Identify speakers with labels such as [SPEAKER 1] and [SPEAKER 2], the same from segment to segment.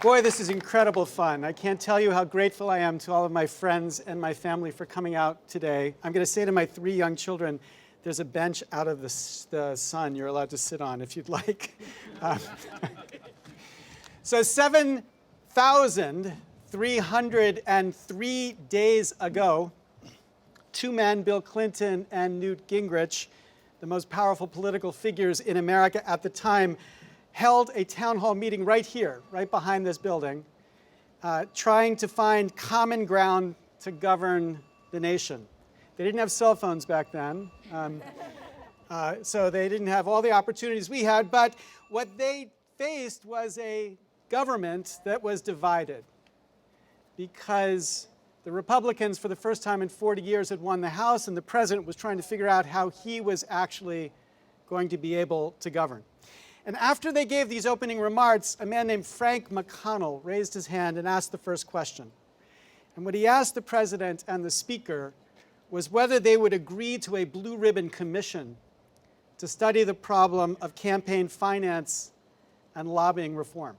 [SPEAKER 1] Boy, this is incredible fun. I can't tell you how grateful I am to all of my friends and my family for coming out today. I'm going to say to my 3 young children, there's a bench out of the sun you're allowed to sit on if you'd like. So 7,303 days ago, two men, Bill Clinton and Newt Gingrich, the most powerful political figures in America at the time, held a town hall meeting right here, right behind this building, trying to find common ground to govern the nation. They didn't have cell phones back then, so they didn't have all the opportunities we had, but what they faced was a government that was divided because the Republicans, for the first time in 40 years, had won the House, and the president was trying to figure out how he was actually going to be able to govern. And after they gave these opening remarks, a man named Frank McConnell raised his hand and asked the first question. And what he asked the president and the speaker was whether they would agree to a blue ribbon commission to study the problem of campaign finance and lobbying reform.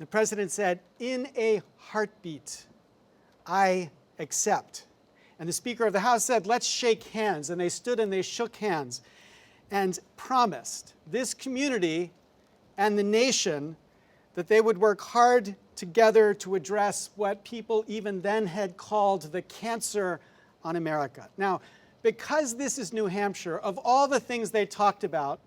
[SPEAKER 1] The president said, "In a heartbeat, I accept." And the Speaker of the House said, "Let's shake hands." And they stood and they shook hands and promised this community and the nation that they would work hard together to address what people even then had called the cancer on America. Now, because this is New Hampshire, of all the things they talked about,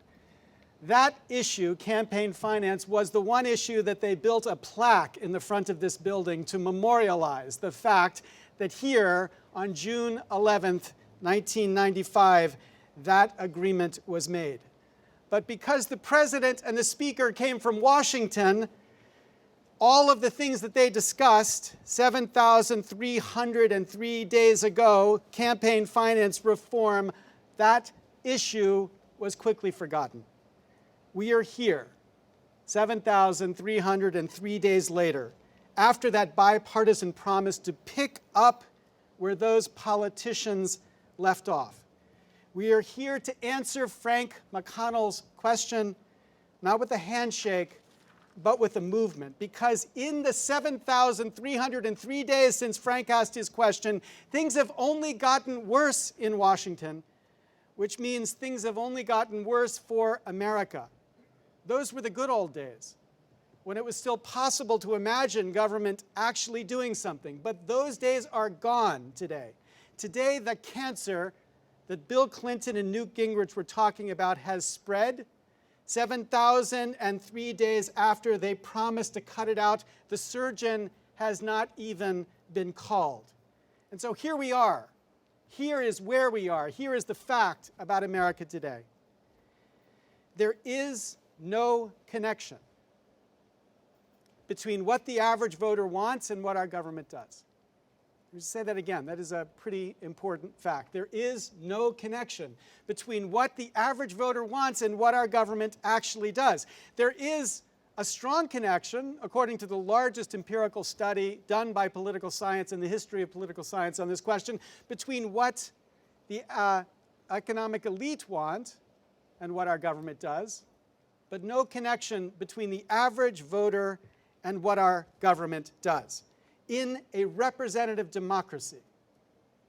[SPEAKER 1] that issue, campaign finance, was the one issue that they built a plaque in the front of this building to memorialize the fact that here on June 11th, 1995, that agreement was made. But because the president and the speaker came from Washington, all of the things that they discussed 7,303 days ago, campaign finance reform, that issue was quickly forgotten. We are here, 7,303 days later, after that bipartisan promise to pick up where those politicians left off. We are here to answer Frank McConnell's question, not with a handshake, but with a movement. Because in the 7,303 days since Frank asked his question, things have only gotten worse in Washington, which means things have only gotten worse for America. Those were the good old days, when it was still possible to imagine government actually doing something. But those days are gone today. Today, the cancer that Bill Clinton and Newt Gingrich were talking about has spread. 7,003 days after they promised to cut it out, the surgeon has not even been called. And so here we are. Here is where we are. Here is the fact about America today. There is no connection between what the average voter wants and what our government does. Let me say that again. That is a pretty important fact. There is no connection between what the average voter wants and what our government actually does. There is a strong connection, according to the largest empirical study done by political science in the history of political science on this question, between what the economic elite want and what our government does, but no connection between the average voter and what our government does. In a representative democracy,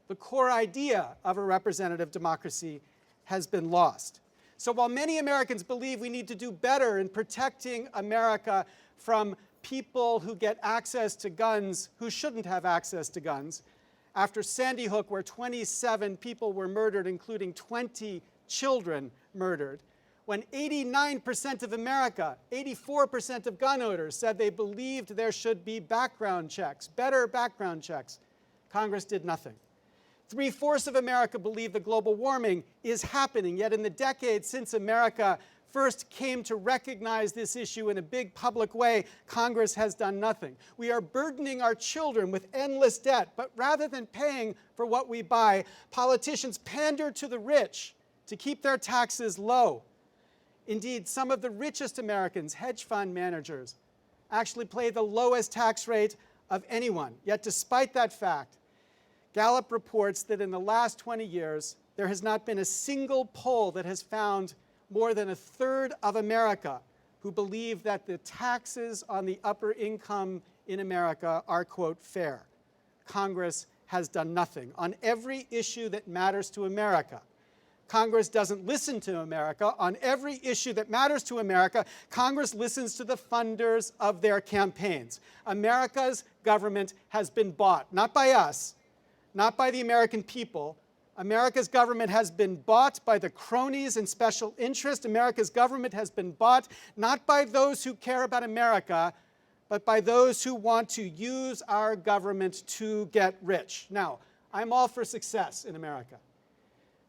[SPEAKER 1] the core idea of a representative democracy has been lost. So while many Americans believe we need to do better in protecting America from people who get access to guns who shouldn't have access to guns, after Sandy Hook, where 27 people were murdered, including 20 children murdered, when 89% of America, 84% of gun owners said they believed there should be background checks, better background checks, Congress did nothing. 3/4 of America believe that global warming is happening, yet in the decades since America first came to recognize this issue in a big public way, Congress has done nothing. We are burdening our children with endless debt, but rather than paying for what we buy, politicians pander to the rich to keep their taxes low. Indeed, some of the richest Americans, hedge fund managers, actually pay the lowest tax rate of anyone. Yet despite that fact, Gallup reports that in the last 20 years, there has not been a single poll that has found more than a third of America who believe that the taxes on the upper income in America are, quote, fair. Congress has done nothing on every issue that matters to America. Congress doesn't listen to America. On every issue that matters to America, Congress listens to the funders of their campaigns. America's government has been bought, not by us, not by the American people. America's government has been bought by the cronies and special interest. America's government has been bought not by those who care about America, but by those who want to use our government to get rich. Now, I'm all for success in America.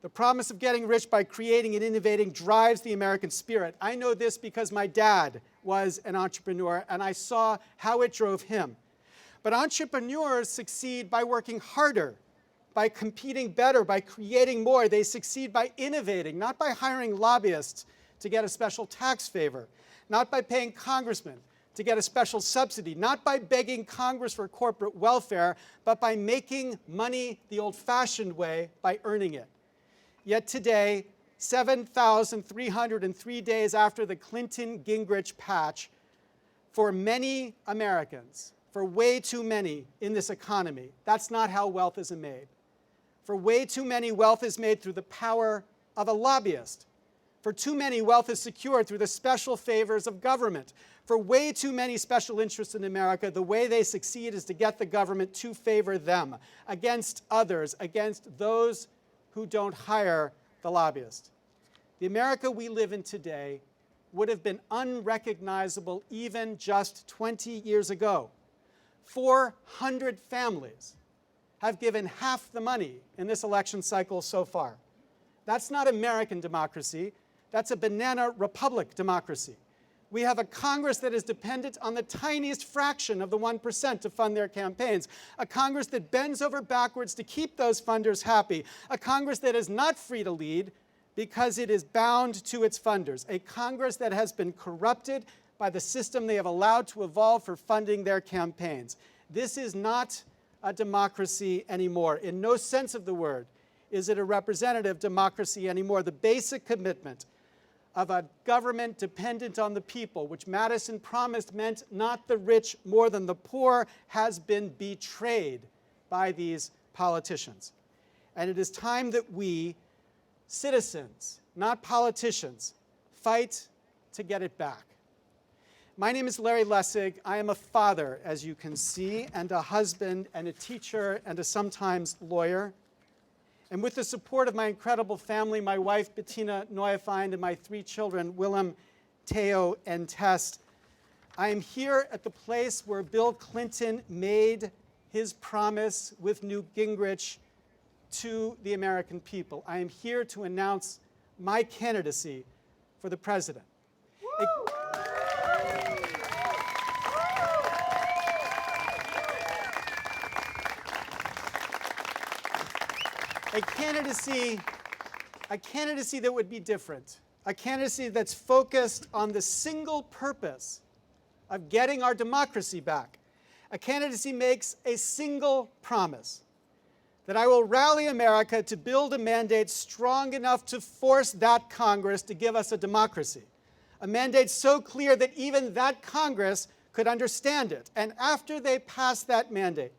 [SPEAKER 1] The promise of getting rich by creating and innovating drives the American spirit. I know this because my dad was an entrepreneur, and I saw how it drove him. But entrepreneurs succeed by working harder, by competing better, by creating more. They succeed by innovating, not by hiring lobbyists to get a special tax favor, not by paying congressmen to get a special subsidy, not by begging Congress for corporate welfare, but by making money the old-fashioned way, by earning it. Yet today, 7,303 days after the Clinton-Gingrich patch, for many Americans, for way too many in this economy, that's not how wealth is made. For way too many, wealth is made through the power of a lobbyist. For too many, wealth is secured through the special favors of government. For way too many special interests in America, the way they succeed is to get the government to favor them against others, against those who don't hire the lobbyist. The America we live in today would have been unrecognizable even just 20 years ago. 400 families have given half the money in this election cycle so far. That's not American democracy. That's a banana republic democracy. We have a Congress that is dependent on the tiniest fraction of the 1% to fund their campaigns, a Congress that bends over backwards to keep those funders happy, a Congress that is not free to lead because it is bound to its funders, a Congress that has been corrupted by the system they have allowed to evolve for funding their campaigns. This is not a democracy anymore. In no sense of the word is it a representative democracy anymore. The basic commitment of a government dependent on the people, which Madison promised meant not the rich more than the poor, has been betrayed by these politicians. And it is time that we, citizens, not politicians, fight to get it back. My name is Larry Lessig. I am a father, as you can see, and a husband, and a teacher, and a sometimes lawyer. And with the support of my incredible family, my wife, Bettina Neuefeind, and my 3 children, Willem, Theo, and Tess, I am here at the place where Bill Clinton made his promise with Newt Gingrich to the American people. I am here to announce my candidacy for the president. A candidacy that would be different, a candidacy that's focused on the single purpose of getting our democracy back. A candidacy makes a single promise, that I will rally America to build a mandate strong enough to force that Congress to give us a democracy, a mandate so clear that even that Congress could understand it. And after they pass that mandate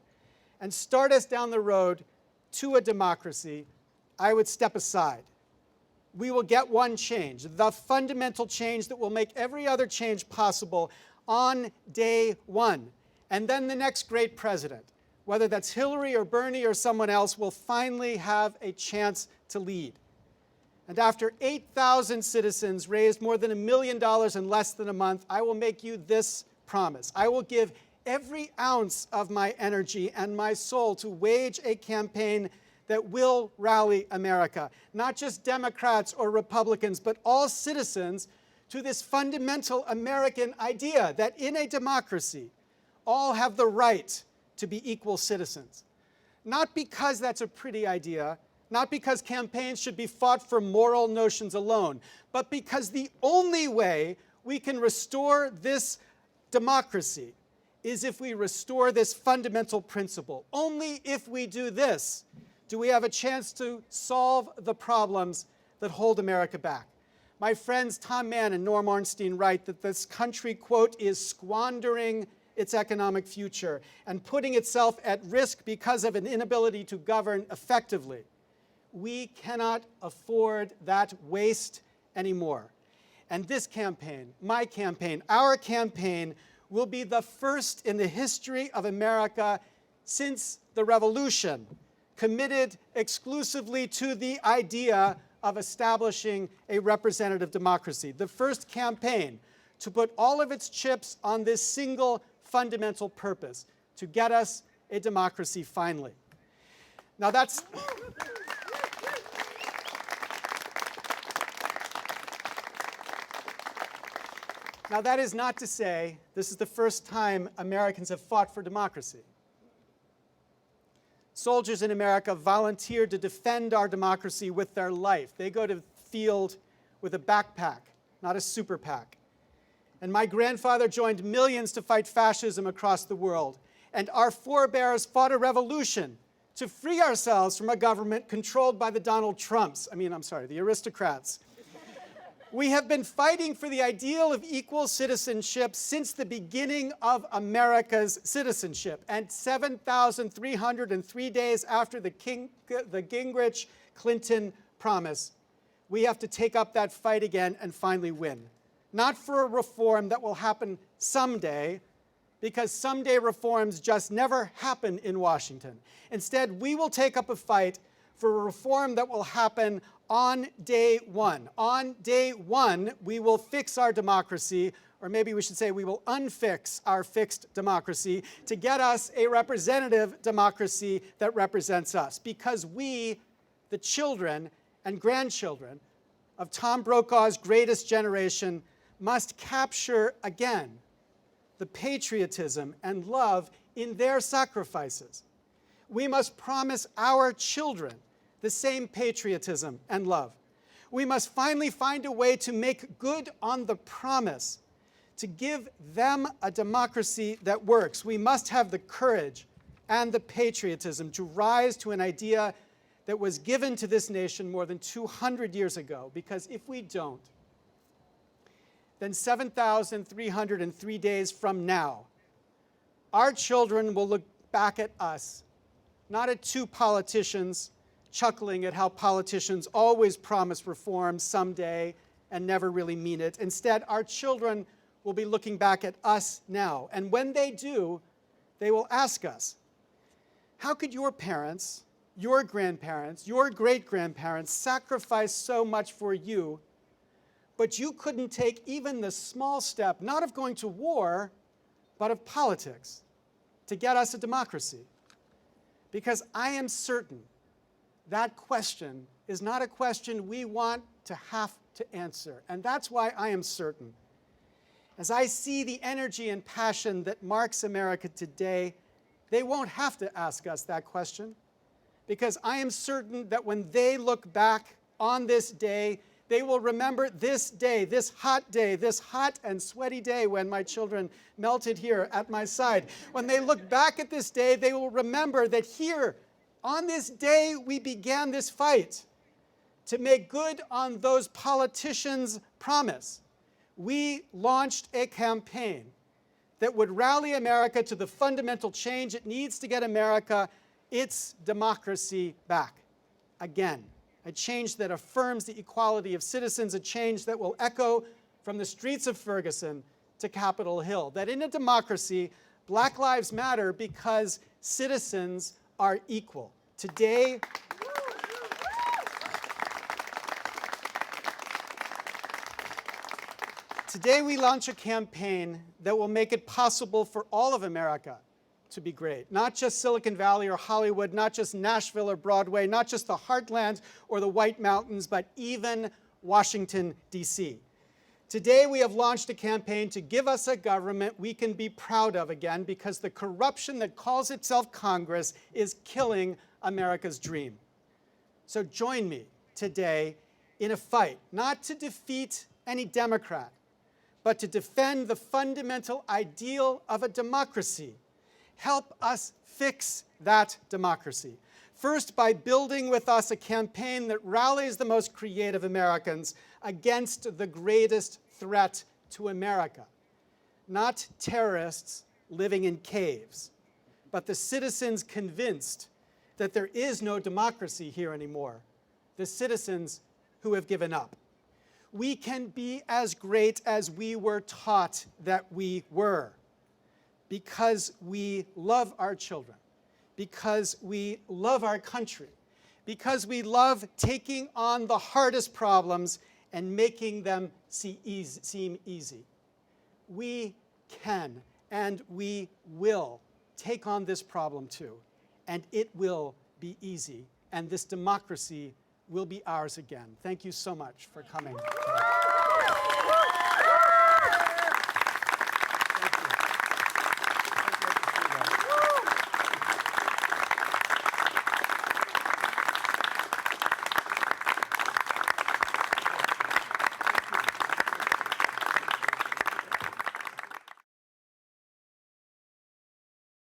[SPEAKER 1] and start us down the road to a democracy, I would step aside. We will get one change, the fundamental change that will make every other change possible on day one. And then the next great president, whether that's Hillary or Bernie or someone else, will finally have a chance to lead. And after 8,000 citizens raised more than $1 million in less than a month, I will make you this promise. I will give every ounce of my energy and my soul to wage a campaign that will rally America, not just Democrats or Republicans, but all citizens, to this fundamental American idea that in a democracy, all have the right to be equal citizens. Not because that's a pretty idea, not because campaigns should be fought for moral notions alone, but because the only way we can restore this democracy is if we restore this fundamental principle. Only if we do this do we have a chance to solve the problems that hold America back. My friends Tom Mann and Norm Ornstein write that this country, quote, is squandering its economic future and putting itself at risk because of an inability to govern effectively. We cannot afford that waste anymore. And this campaign, my campaign, our campaign, will be the first in the history of America since the Revolution committed exclusively to the idea of establishing a representative democracy. The first campaign to put all of its chips on this single fundamental purpose, to get us a democracy finally. Now that is not to say this is the first time Americans have fought for democracy. Soldiers in America volunteered to defend our democracy with their life. They go to the field with a backpack, not a super PAC. And my grandfather joined millions to fight fascism across the world. And our forebears fought a revolution to free ourselves from a government controlled by the the aristocrats. We have been fighting for the ideal of equal citizenship since the beginning of America's citizenship. And 7,303 days after the Gingrich-Clinton promise, we have to take up that fight again and finally win. Not for a reform that will happen someday, because someday reforms just never happen in Washington. Instead, we will take up a fight for a reform that will happen on day one. On day one, we will fix our democracy, or maybe we should say we will unfix our fixed democracy to get us a representative democracy that represents us. Because we, the children and grandchildren of Tom Brokaw's greatest generation, must capture again the patriotism and love in their sacrifices. We must promise our children the same patriotism and love. We must finally find a way to make good on the promise, to give them a democracy that works. We must have the courage and the patriotism to rise to an idea that was given to this nation more than 200 years ago, because if we don't, then 7,303 days from now, our children will look back at us, not at two politicians chuckling at how politicians always promise reform someday and never really mean it. Instead, our children will be looking back at us now. And when they do, they will ask us, how could your parents, your grandparents, your great-grandparents sacrifice so much for you, but you couldn't take even the small step, not of going to war, but of politics, to get us a democracy? Because I am certain that question is not a question we want to have to answer. And that's why I am certain, as I see the energy and passion that marks America today, they won't have to ask us that question. Because I am certain that when they look back on this day, they will remember this day, this hot and sweaty day when my children melted here at my side. When they look back at this day, they will remember that here, on this day, we began this fight to make good on those politicians' promise. We launched a campaign that would rally America to the fundamental change it needs to get America its democracy back again. A change that affirms the equality of citizens, a change that will echo from the streets of Ferguson to Capitol Hill. That in a democracy, Black lives matter because citizens are equal. Today, we launch a campaign that will make it possible for all of America to be great. Not just Silicon Valley or Hollywood, not just Nashville or Broadway, not just the Heartland or the White Mountains, but even Washington, D.C. Today, we have launched a campaign to give us a government we can be proud of again, because the corruption that calls itself Congress is killing America's dream. So join me today in a fight, not to defeat any Democrat, but to defend the fundamental ideal of a democracy. Help us fix that democracy. First, by building with us a campaign that rallies the most creative Americans against the greatest threat to America. Not terrorists living in caves, but the citizens convinced that there is no democracy here anymore. The citizens who have given up. We can be as great as we were taught that we were, because we love our children, because we love our country, because we love taking on the hardest problems and making them seem easy. We can and we will take on this problem too, and it will be easy, and this democracy will be ours again. Thank you so much for coming today.